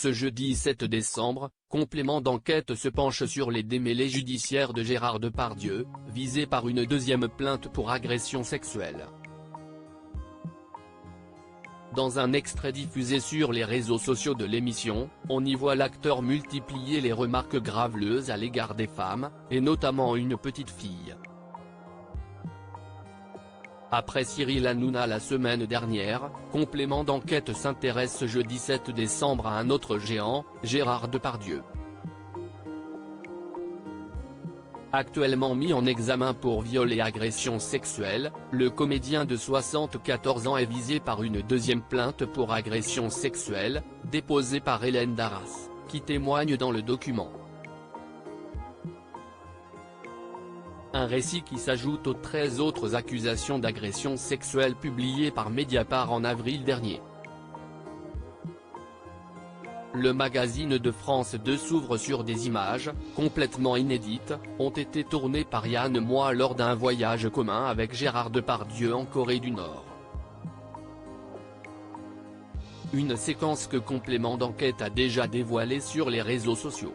Ce jeudi 7 décembre, complément d'enquête se penche sur les démêlés judiciaires de Gérard Depardieu, visé par une deuxième plainte pour agression sexuelle. Dans un extrait diffusé sur les réseaux sociaux de l'émission, on y voit l'acteur multiplier les remarques graveleuses à l'égard des femmes, et notamment une petite fille. Après Cyril Hanouna la semaine dernière, complément d'enquête s'intéresse ce jeudi 7 décembre à un autre géant, Gérard Depardieu. Actuellement mis en examen pour viol et agression sexuelle, le comédien de 74 ans est visé par une deuxième plainte pour agression sexuelle, déposée par Hélène Darras, qui témoigne dans le document. Un récit qui s'ajoute aux 13 autres accusations d'agression sexuelle publiées par Mediapart en avril dernier. Le magazine de France 2 s'ouvre sur des images, complètement inédites, ont été tournées par Yann Moix lors d'un voyage commun avec Gérard Depardieu en Corée du Nord. Une séquence que complément d'enquête a déjà dévoilée sur les réseaux sociaux.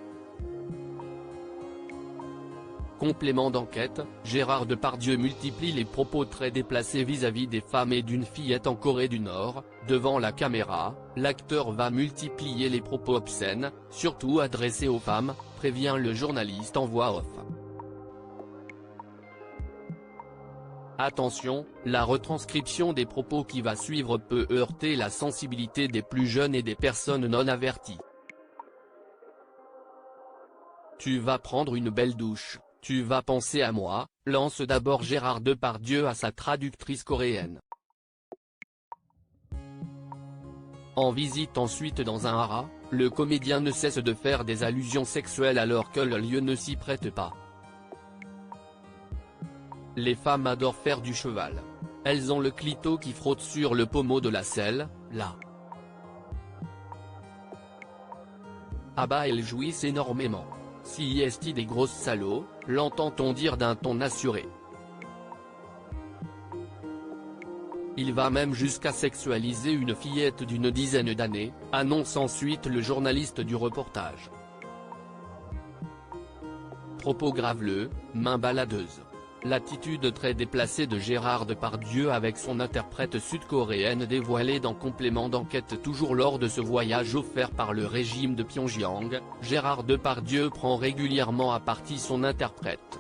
Complément d'enquête, Gérard Depardieu multiplie les propos très déplacés vis-à-vis des femmes et d'une fillette en Corée du Nord. Devant la caméra, l'acteur va multiplier les propos obscènes, surtout adressés aux femmes, prévient le journaliste en voix off. Attention, la retranscription des propos qui va suivre peut heurter la sensibilité des plus jeunes et des personnes non averties. Tu vas prendre une belle douche. Tu vas penser à moi, lance d'abord Gérard Depardieu à sa traductrice coréenne. En visite ensuite dans un haras, le comédien ne cesse de faire des allusions sexuelles alors que le lieu ne s'y prête pas. Les femmes adorent faire du cheval. Elles ont le clito qui frotte sur le pommeau de la selle, là. Ah bah elles jouissent énormément. Si est des grosses salauds, l'entend-on dire d'un ton assuré. Il va même jusqu'à sexualiser une fillette d'une dizaine d'années, annonce ensuite le journaliste du reportage. Propos graveleux, main baladeuse. L'attitude très déplacée de Gérard Depardieu avec son interprète sud-coréenne dévoilée dans complément d'enquête toujours lors de ce voyage offert par le régime de Pyongyang, Gérard Depardieu prend régulièrement à partie son interprète.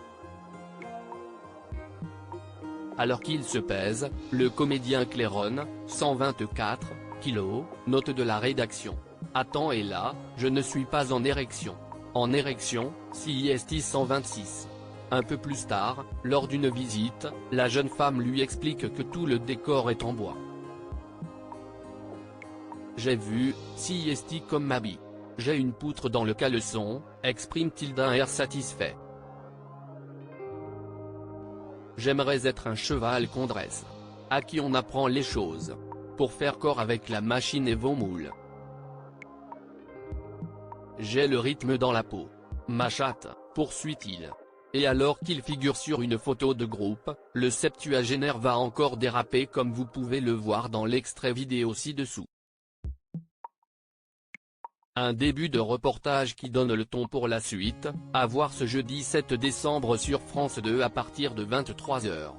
Alors qu'il se pèse, le comédien claironne, 124 kilos, note de la rédaction. Attends et là, je ne suis pas en érection. En érection, si est 126. Un peu plus tard, lors d'une visite, la jeune femme lui explique que tout le décor est en bois. J'ai vu, si est comme ma bille. J'ai une poutre dans le caleçon, exprime-t-il d'un air satisfait. J'aimerais être un cheval qu'on dresse. À qui on apprend les choses. Pour faire corps avec la machine et vos moules. J'ai le rythme dans la peau. Ma chatte, poursuit-il. Et alors qu'il figure sur une photo de groupe, le septuagénaire va encore déraper comme vous pouvez le voir dans l'extrait vidéo ci-dessous. Un début de reportage qui donne le ton pour la suite, à voir ce jeudi 7 décembre sur France 2 à partir de 23 h.